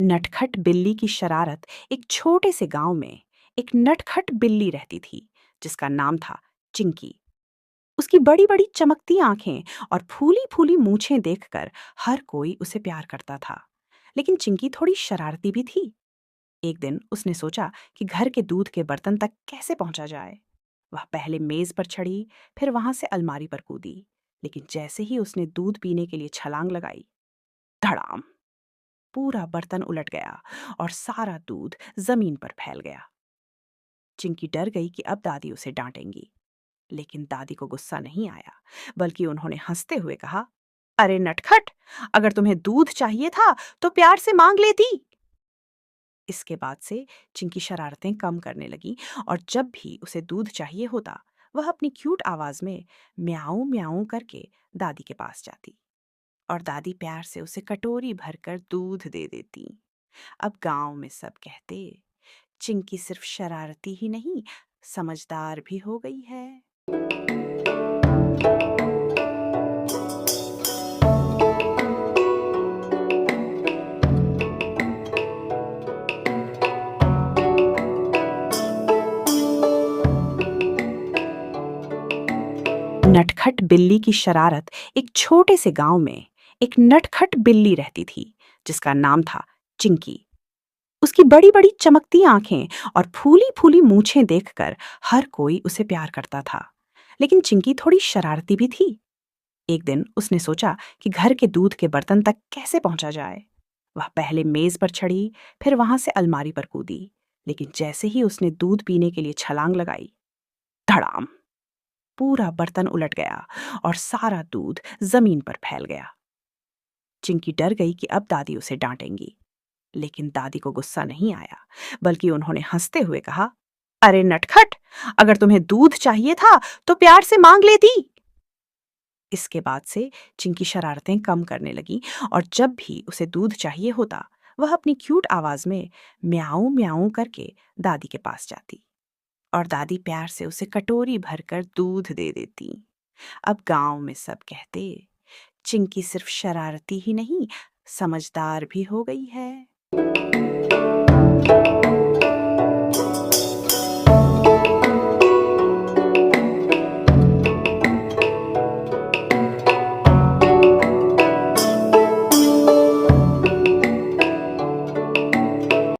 नटखट बिल्ली की शरारत। एक छोटे से गांव में एक नटखट बिल्ली रहती थी जिसका नाम था चिंकी। उसकी बड़ी बड़ी चमकती आंखें और फूली फूली मूछें देखकर हर कोई उसे प्यार करता था। लेकिन चिंकी थोड़ी शरारती भी थी। एक दिन उसने सोचा कि घर के दूध के बर्तन तक कैसे पहुंचा जाए। वह पहले मेज पर चढ़ी, फिर वहां से अलमारी पर कूदी। लेकिन जैसे ही उसने दूध पीने के लिए छलांग लगाई, धड़ाम, पूरा बर्तन उलट गया और सारा दूध जमीन पर फैल गया। चिंकी डर गई कि अब दादी उसे डांटेंगी। लेकिन दादी को गुस्सा नहीं आया, बल्कि उन्होंने हंसते हुए कहा, अरे नटखट, अगर तुम्हें दूध चाहिए था तो प्यार से मांग लेती। इसके बाद से चिंकी शरारतें कम करने लगी और जब भी उसे दूध चाहिए होता, वह अपनी क्यूट आवाज में म्याऊं म्याऊं करके दादी के पास जाती और दादी प्यार से उसे कटोरी भरकर दूध दे देती। अब गांव में सब कहते, चिंकी सिर्फ शरारती ही नहीं, समझदार भी हो गई है। नटखट बिल्ली की शरारत। एक छोटे से गांव में एक नटखट बिल्ली रहती थी जिसका नाम था चिंकी। उसकी बड़ी बड़ी चमकती आंखें और फूली फूली मूछें देखकर हर कोई उसे प्यार करता था। लेकिन चिंकी थोड़ी शरारती भी थी। एक दिन उसने सोचा कि घर के दूध के बर्तन तक कैसे पहुंचा जाए। वह पहले मेज पर चढ़ी, फिर वहां से अलमारी पर कूदी। लेकिन जैसे ही उसने दूध पीने के लिए छलांग लगाई, धड़ाम, पूरा बर्तन उलट गया और सारा दूध जमीन पर फैल गया। चिंकी डर गई कि अब दादी उसे डांटेंगी। लेकिन दादी को गुस्सा नहीं आया, बल्कि उन्होंने हंसते हुए कहा, अरे नटखट, अगर तुम्हें दूध चाहिए था तो प्यार से मांग लेती। इसके बाद से चिंकी शरारतें कम करने लगी और जब भी उसे दूध चाहिए होता, वह अपनी क्यूट आवाज में म्याऊं म्याऊं करके दादी के पास जाती और दादी प्यार से उसे कटोरी भरकर दूध दे देती। अब गांव में सब कहते, चिंकी सिर्फ शरारती ही नहीं, समझदार भी हो गई है।